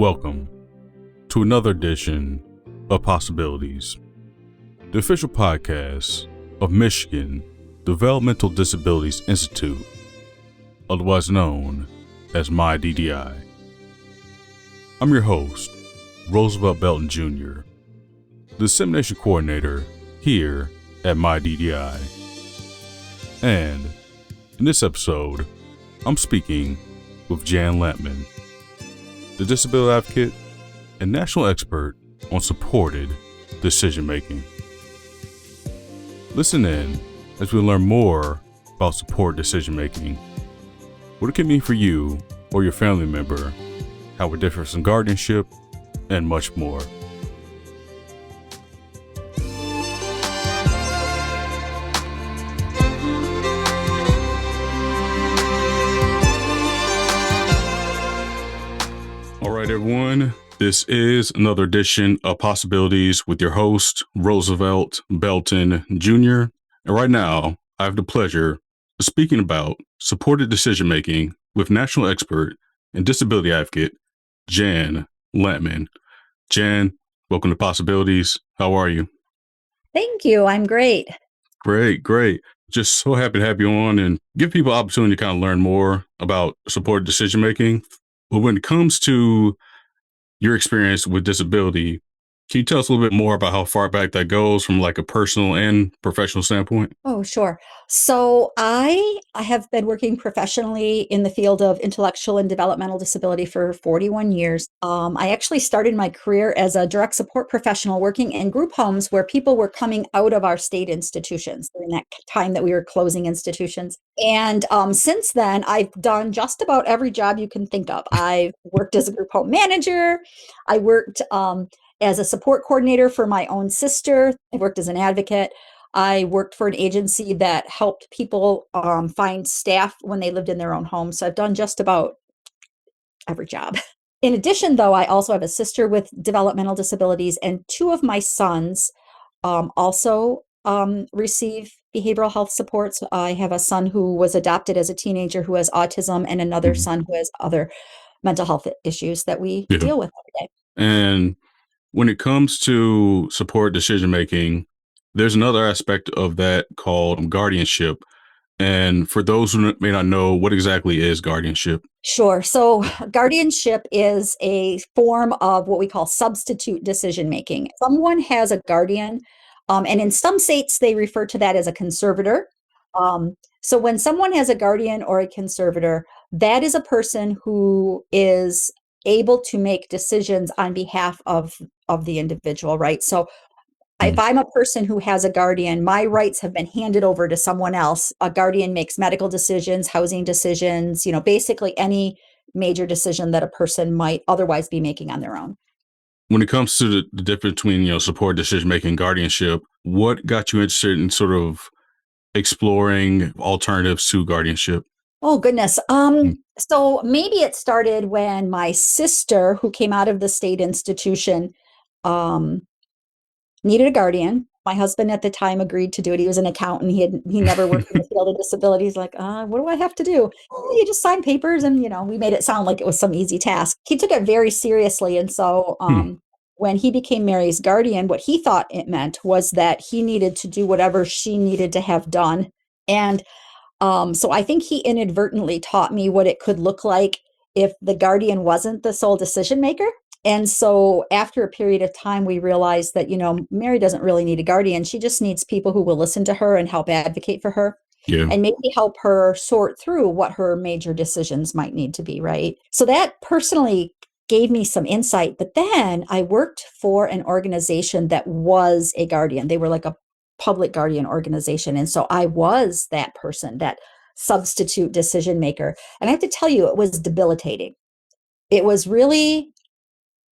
Welcome to another edition of Possibilities, the official podcast of Michigan Developmental Disabilities Institute, otherwise known as MyDDI. I'm your host, Roosevelt Belton Jr., the dissemination coordinator here at MyDDI. And in this episode, I'm speaking with Jan Lampman, the disability advocate and national expert on supported decision making. Listen in as we learn more about supported decision making, what it can mean for you or your family member, how it differs from guardianship, and much more. All right, everyone. This is another edition of Possibilities with your host, Roosevelt Belton Jr. And right now, I have the pleasure of speaking about supported decision-making with national expert and disability advocate, Jan Lampman. Jan, welcome to Possibilities. How are you? Thank you. I'm great. Great. Just so happy to have you on and give people opportunity to kind of learn more about supported decision-making. But when it comes to your experience with disability, can you tell us a little bit more about how far back that goes from like a personal and professional standpoint? Oh, sure. So I have been working professionally in the field of intellectual and developmental disability for 41 years. I actually started my career as a direct support professional working in group homes where people were coming out of our state institutions during that time that we were closing institutions. And since then, I've done just about every job you can think of. I've worked as a group home manager. I worked as a support coordinator for my own sister. I worked as an advocate. I worked for an agency that helped people find staff when they lived in their own homes. So I've done just about every job. In addition, though, I also have a sister with developmental disabilities, and two of my sons also receive behavioral health supports. I have a son who was adopted as a teenager who has autism, and another son who has other mental health issues that we deal with every day. And when it comes to support decision making, there's another aspect of that called guardianship. And for those who may not know, what exactly is guardianship? Sure. So guardianship is a form of what we call substitute decision making. Someone has a guardian, and in some states, they refer to that as a conservator. So when someone has a guardian or a conservator, that is a person who is able to make decisions on behalf of the individual, right? So if I'm a person who has a guardian, my rights have been handed over to someone else. A guardian makes medical decisions, housing decisions, basically any major decision that a person might otherwise be making on their own. When it comes to the difference between, support decision-making and guardianship, what got you interested in sort of exploring alternatives to guardianship? Oh, goodness. So maybe it started when my sister, who came out of the state institution, needed a guardian. My husband at the time agreed to do it. He was an accountant. He never worked in the field of disability. He's like, what do I have to do? You just sign papers, and we made it sound like it was some easy task. He took it very seriously, and so when he became Mary's guardian, what he thought it meant was that he needed to do whatever she needed to have done. And so I think he inadvertently taught me what it could look like if the guardian wasn't the sole decision maker. And so after a period of time, we realized that, Mary doesn't really need a guardian. She just needs people who will listen to her and help advocate for her. Yeah. And maybe help her sort through what her major decisions might need to be, right? So that personally gave me some insight. But then I worked for an organization that was a guardian. They were like a public guardian organization. And so I was that person, that substitute decision maker. And I have to tell you, it was debilitating. It was really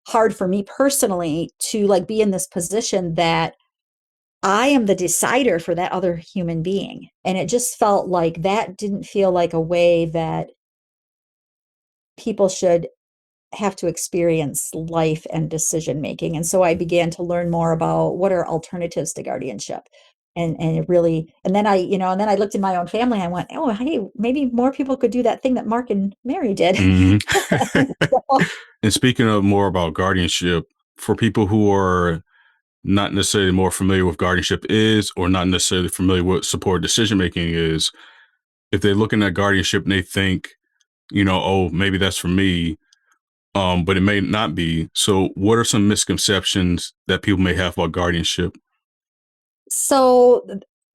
hard for me personally to be in this position that I am the decider for that other human being. And it just felt like that didn't feel like a way that people should have to experience life and decision making. And so I began to learn more about what are alternatives to guardianship. And it really, and then and then I looked in my own family. I went, oh, hey, maybe more people could do that thing that Mark and Mary did. Mhm. So, And speaking of more about guardianship, for people who are not necessarily more familiar with guardianship is, or not necessarily familiar with support decision making is, if they're looking at guardianship and they think, oh, maybe that's for me, but it may not be. So, what are some misconceptions that people may have about guardianship? so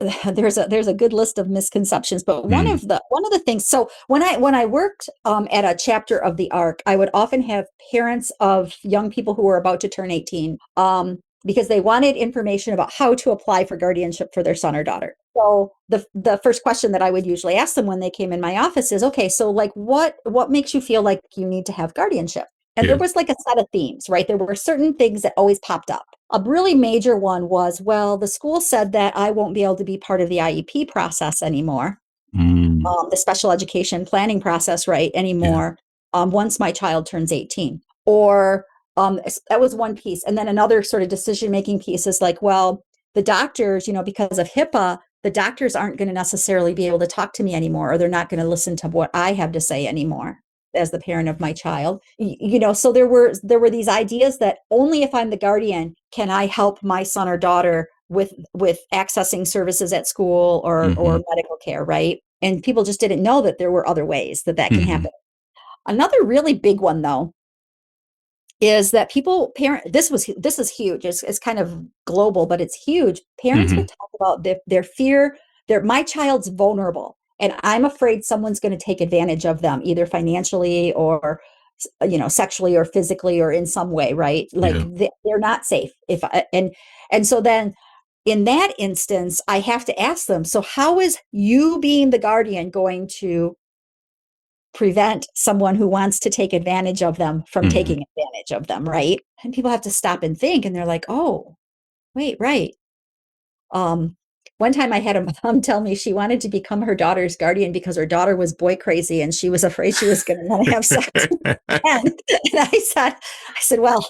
there's a good list of misconceptions, but Mm, one of the things. So when I worked at a chapter of the ARC, I would often have parents of young people who were about to turn 18, because they wanted information about how to apply for guardianship for their son or daughter. So the first question that I would usually ask them when they came in my office is, okay, so like what makes you feel like you need to have guardianship? And there yeah. was like a set of themes, right? There were certain things that always popped up. A really major one was, well, the school said that I won't be able to be part of the IEP process anymore, Mm, the special education planning process, right, yeah. anymore, once my child turns 18. Or that was one piece. And then another sort of decision making piece is like, well, the doctors, because of HIPAA, the doctors aren't going to necessarily be able to talk to me anymore, or they're not going to listen to what I have to say anymore as the parent of my child. So there were these ideas that only if I'm the guardian can I help my son or daughter with accessing services at school or Hmm. medical care, right? And people just didn't know that there were other ways that that can Hmm. happen. Another really big one, though, is that this is huge. It's kind of global, but it's huge. Parents Hmm. would talk about their fear. My child's vulnerable, and I'm afraid someone's going to take advantage of them, either financially or sexually or physically or in some way, right? Like Yeah. they're not safe. And so then in that instance, I have to ask them, so how is you being the guardian going to prevent someone who wants to take advantage of them from Hmm. taking advantage of them, right? And people have to stop and think, and they're like, oh, wait, right. Um, One time I had a mom tell me she wanted to become her daughter's guardian because her daughter was boy crazy and she was afraid she was going to want to have sex. And I said, well,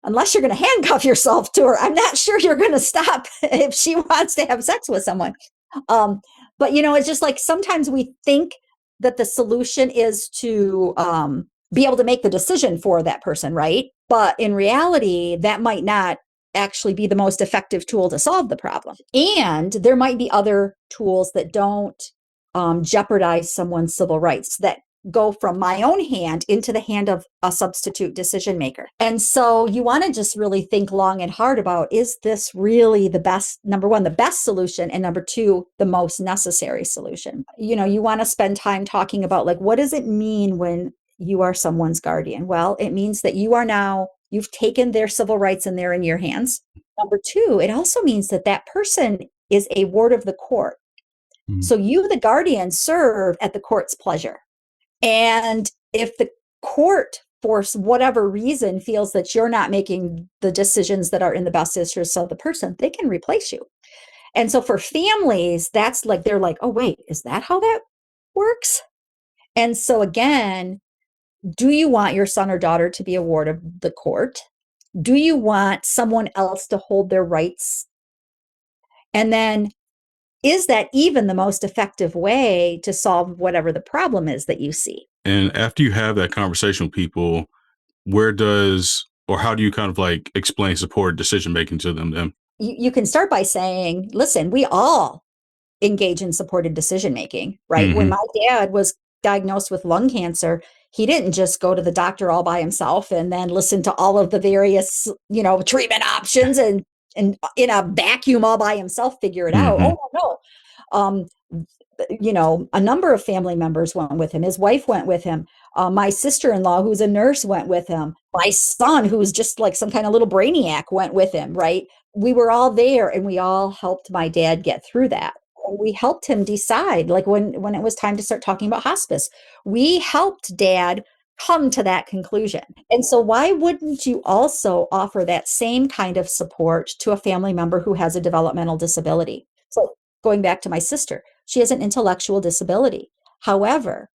unless you're going to handcuff yourself to her, I'm not sure you're going to stop if she wants to have sex with someone. Um, but it's just like sometimes we think that the solution is to be able to make the decision for that person, right? But in reality, that might not actually be the most effective tool to solve the problem. And there might be other tools that don't jeopardize someone's civil rights, that go from my own hand into the hand of a substitute decision maker. And so you want to just really think long and hard about, is this really the best, number one, the best solution, and number two, the most necessary solution? You want to spend time talking about, like, what does it mean when you are someone's guardian? Well, it means that you've taken their civil rights and they're in your hands. Number two, it also means that that person is a ward of the court. Mm. So you, the guardian, serve at the court's pleasure. And if the court, for whatever reason, feels that you're not making the decisions that are in the best interest of the person, they can replace you. And so for families, that's like, they're like, oh, wait, is that how that works? And so again, do you want your son or daughter to be a ward of the court? Do you want someone else to hold their rights? And then is that even the most effective way to solve whatever the problem is that you see? And after you have that conversation with people, where does or how do you kind of like explain support decision making to them then? You can start by saying, listen, we all engage in supported decision making, right? When Hmm. my dad was diagnosed with lung cancer, he didn't just go to the doctor all by himself and then listen to all of the various, treatment options and in a vacuum all by himself figure it out. Hmm. Oh no. Um, a number of family members went with him. His wife went with him. My sister-in-law, who's a nurse, went with him. My son, who's just like some kind of little brainiac, went with him, right? We were all there and we all helped my dad get through that. And we helped him decide, like when it was time to start talking about hospice, we helped dad come to that conclusion. And so why wouldn't you also offer that same kind of support to a family member who has a developmental disability? So going back to my sister, she has an intellectual disability. However,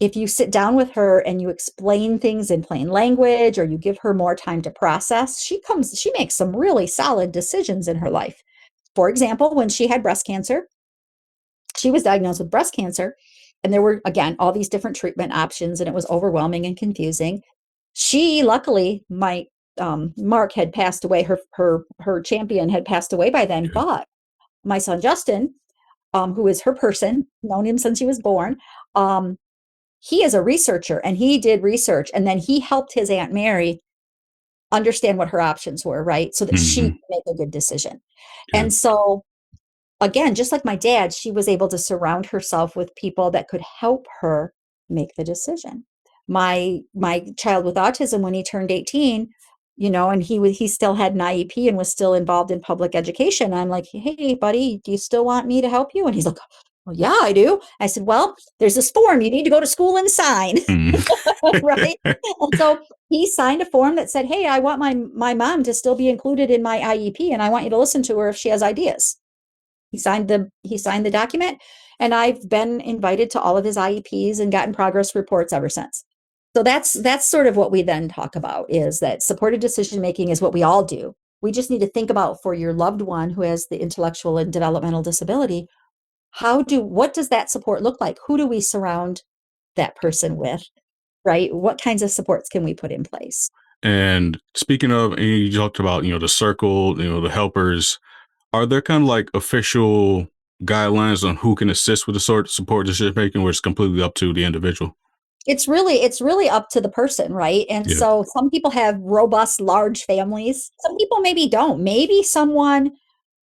if you sit down with her and you explain things in plain language, or you give her more time to process, she makes some really solid decisions in her life. For example, when she had breast cancer, she was diagnosed with breast cancer, and there were, again, all these different treatment options, and it was overwhelming and confusing. She, luckily, my Mark had passed away. Her champion had passed away by then. Yeah. But my son Justin, who is her person, known him since he was born, um, he is a researcher, and he did research, and then he helped his Aunt Mary understand what her options were, right? So that she Hmm. could make a good decision. Yeah. And so, again, just like my dad, she was able to surround herself with people that could help her make the decision. My child with autism, when he turned 18, and he still had an IEP and was still involved in public education. I'm like, hey, buddy, do you still want me to help you? And he's like, well, yeah, I do. I said, well, there's this form you need to go to school and sign. Mm. Right. And so he signed a form that said, hey, I want my mom to still be included in my IEP, and I want you to listen to her if she has ideas. He signed the document, and I've been invited to all of his IEPs and gotten progress reports ever since. So that's sort of what we then talk about, is that supported decision making is what we all do. We just need to think about, for your loved one who has the intellectual and developmental disability, what does that support look like? Who do we surround that person with, right? What kinds of supports can we put in place? And speaking of, and you talked about, the circle, the helpers. Are there kind of like official guidelines on who can assist with the sort of support decision making, or it's completely up to the individual? It's really up to the person, right? And Yeah. so some people have robust, large families. Some people maybe don't. Maybe someone,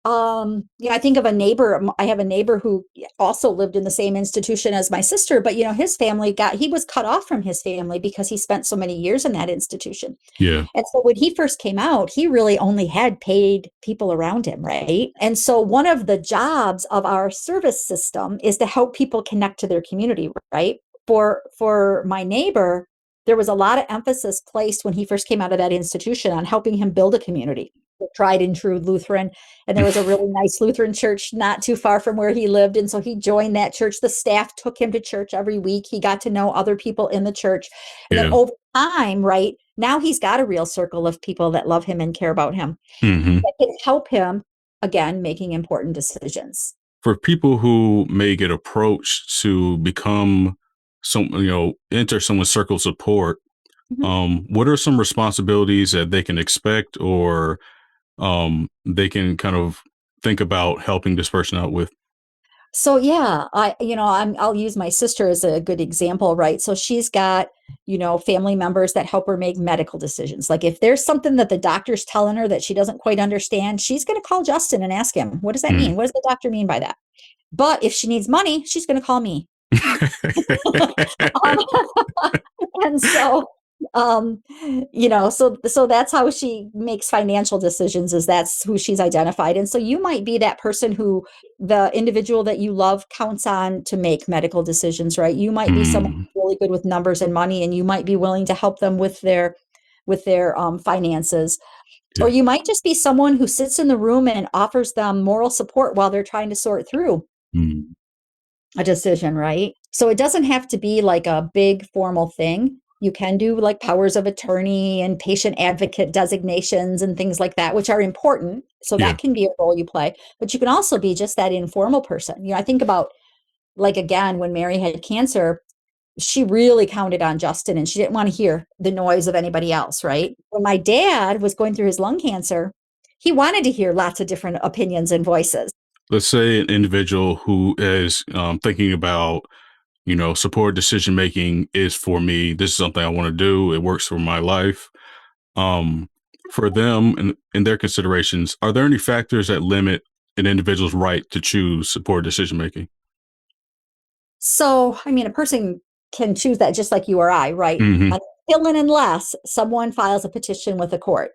I think of a neighbor. I have a neighbor who also lived in the same institution as my sister, but his family he was cut off from his family because he spent so many years in that institution. Yeah. And so when he first came out, he really only had paid people around him, right? And so one of the jobs of our service system is to help people connect to their community, right? For my neighbor, there was a lot of emphasis placed when he first came out of that institution on helping him build a community, tried and true Lutheran. And there was a really nice Lutheran church not too far from where he lived. And so he joined that church. The staff took him to church every week. He got to know other people in the church. And then Yeah. over time, right, now he's got a real circle of people that love him and care about him, Hmm. that can help him, again, making important decisions. For people who may get approached to become enter someone's circle of support, Mhm. what are some responsibilities that they can expect, or they can kind of think about helping this person out with? So yeah, I'll use my sister as a good example, right? So she's got, family members that help her make medical decisions. Like if there's something that the doctor's telling her that she doesn't quite understand, she's going to call Justin and ask him, what does that Mm. mean? What does the doctor mean by that? But if she needs money, she's going to call me. Um, and so so that's how she makes financial decisions, is that's who she's identified. And so you might be that person who the individual that you love counts on to make medical decisions, right? You might be someone Mm. really good with numbers and money, and you might be willing to help them with their finances. Or Yeah. you might just be someone who sits in the room and offers them moral support while they're trying to sort through Mm. a decision, right? So it doesn't have to be like a big formal thing. You can do like powers of attorney and patient advocate designations and things like that, which are important. So Yeah. that can be a role you play. But you can also be just that informal person. I think about, like, again, when Mary had cancer, she really counted on Justin, and she didn't want to hear the noise of anybody else, right? When my dad was going through his lung cancer, he wanted to hear lots of different opinions and voices. Let's say an individual who is thinking about, support decision making is for me. This is something I want to do. It works for my life. Um, for them and in their considerations, are there any factors that limit an individual's right to choose support decision making? So, I mean, a person can choose that just like you or I, right? Hmm. Until and unless someone files a petition with a court,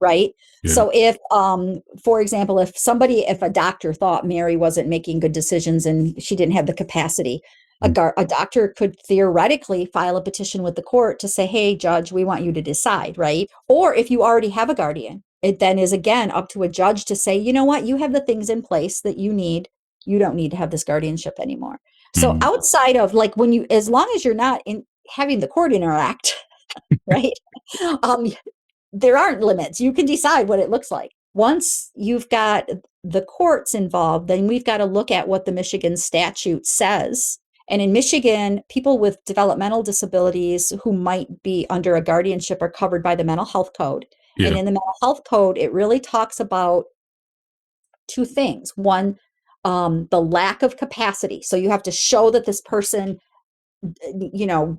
right? Yeah. So for example, if a doctor thought Mary wasn't making good decisions and she didn't have the capacity, a doctor could theoretically file a petition with the court to say, hey, judge, we want you to decide, right? Or if you already have a guardian, it then is again up to a judge to say, you know what, you have the things in place that you need. You don't need to have this guardianship anymore. So Mm. outside of, like, as long as you're not in having the court interact, right? Um, there aren't limits. You can decide what it looks like. Once you've got the courts involved, then we've got to look at what the Michigan statute says. And in Michigan, people with developmental disabilities who might be under a guardianship are covered by the mental health code. And Yeah. in the mental health code, it really talks about two things. One, the lack of capacity. So you have to show that this person,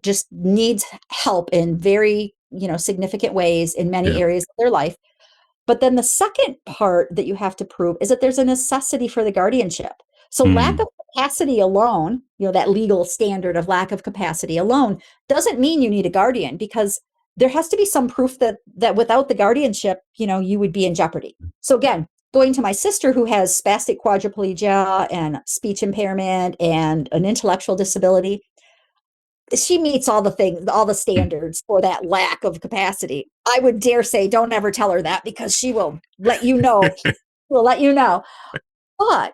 just needs help in very, significant ways in many Yeah. areas of their life. But then the second part that you have to prove is that there's a necessity for the guardianship. So lack Mm. of capacity alone, that legal standard of lack of capacity alone doesn't mean you need a guardian, because there has to be some proof that without the guardianship, you would be in jeopardy. So again, going to my sister who has spastic quadriplegia and speech impairment and an intellectual disability, she meets all the things, all the Mm. standards for that lack of capacity. I would dare say, don't ever tell her that, because she will let you know. Will let you know. But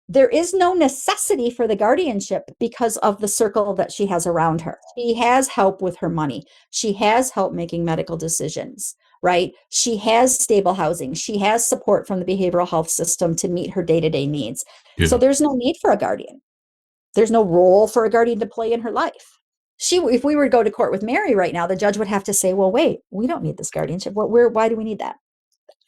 there is no necessity for the guardianship because of the circle that she has around her. She has help with her money. She has help making medical decisions, right? She has stable housing. She has support from the behavioral health system to meet her day-to-day needs. So Yeah. there's no need for a guardian. There's no role for a guardian to play in her life. If we were to go to court with Mary right now, the judge would have to say, well, wait, we don't need this guardianship. Why do we need that?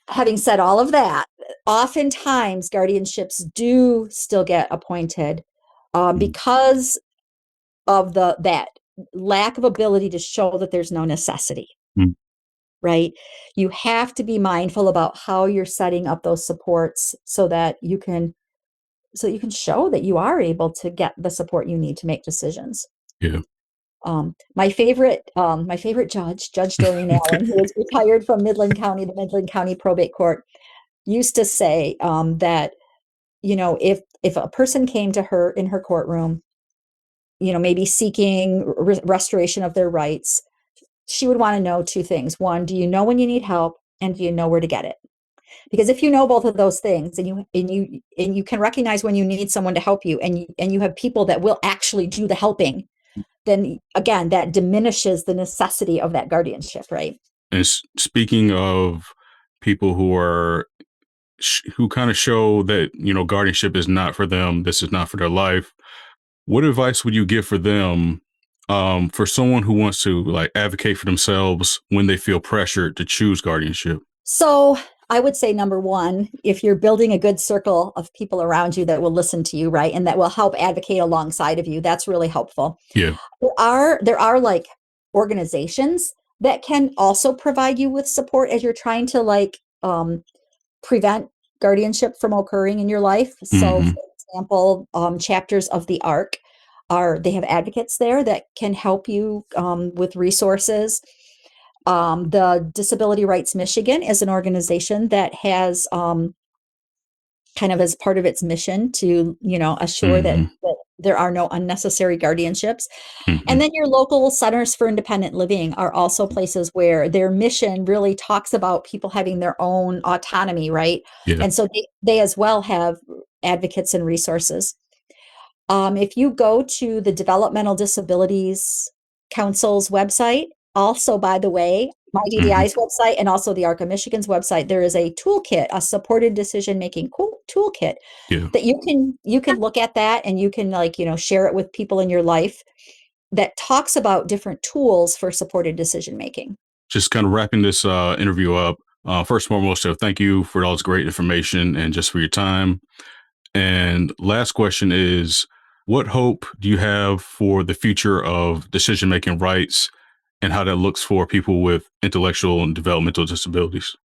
Having said all of that, oftentimes guardianships do still get appointed, Mm. because of that lack of ability to show that there's no necessity, Mm. right? You have to be mindful about how you're setting up those supports so that you can show that you are able to get the support you need to make decisions. Yeah. My favorite judge, Judge Dorian Allen, who is retired from Midland County, the Midland County Probate Court, used to say, that, if a person came to her in her courtroom, maybe seeking restoration of their rights, she would want to know two things. One, do you know when you need help, and do you know where to get it? Because if you know both of those things, and you can recognize when you need someone to help you, and you have people that will actually do the helping, then again, that diminishes the necessity of that guardianship, right? And speaking of people who are who kind of show that guardianship is not for them, this is not for their life, what advice would you give for them, for someone who wants to like advocate for themselves when they feel pressured to choose guardianship? So I would say, number one, if you're building a good circle of people around you that will listen to you, right, and that will help advocate alongside of you, that's really helpful. Yeah. There are like organizations that can also provide you with support as you're trying to prevent guardianship from occurring in your life. So, Hmm. for example, chapters of the ARC they have advocates there that can help you with resources. The Disability Rights Michigan is an organization that has kind of as part of its mission to, assure that, Hmm. there are no unnecessary guardianships. And Hmm. then your local centers for independent living are also places where their mission really talks about people having their own autonomy, right? Yeah. And so they as well have advocates and resources. If you go to the Developmental Disabilities Council's website, also, by the way, my Hmm. DDI's website and also the ARC of Michigan's website, there is a toolkit, a supported decision making toolkit Yeah. that you can look at that, and you can share it with people in your life, that talks about different tools for supported decision making. Just kind of wrapping this interview up. First and foremost, so thank you for all this great information and just for your time. And last question is, what hope do you have for the future of decision making rights and how that looks for people with intellectual and developmental disabilities?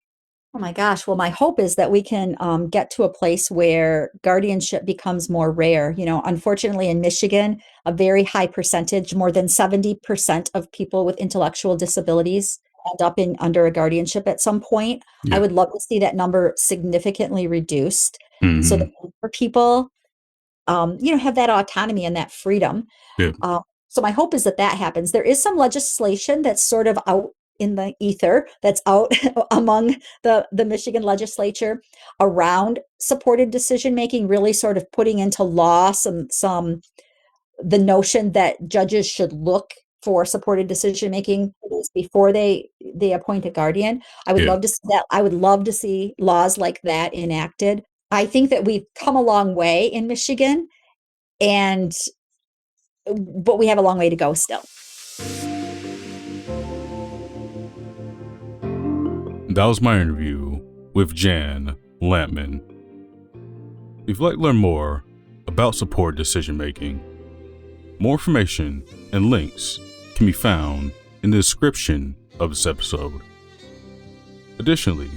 Oh my gosh. Well, my hope is that we can get to a place where guardianship becomes more rare. Unfortunately, in Michigan, a very high percentage, more than 70% of people with intellectual disabilities end up in under a guardianship at some point. I Yeah. would love to see that number significantly reduced, so that Hmm. more people, have that autonomy and that freedom. Yeah. So my hope is that that happens. There is some legislation that's sort of out in the ether, that's out among the Michigan legislature around supported decision making, really sort of putting into law some the notion that judges should look for supported decision making before they appoint a guardian. I would Yeah. love to see that. I would love to see laws like that enacted. I think that we've come a long way in Michigan, and but we have a long way to go still. That was my interview with Jan Lampman. If you'd like to learn more about support decision making, more information and links can be found in the description of this episode. Additionally,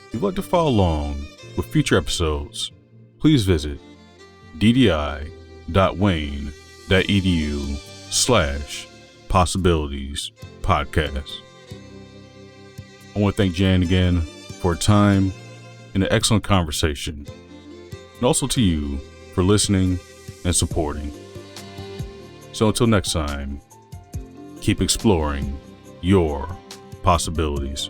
if you'd like to follow along with future episodes, please visit ddi.wayne.edu/possibilities podcast. I want to thank Jan again for her time and an excellent conversation, and also to you for listening and supporting. So until next time, keep exploring your possibilities.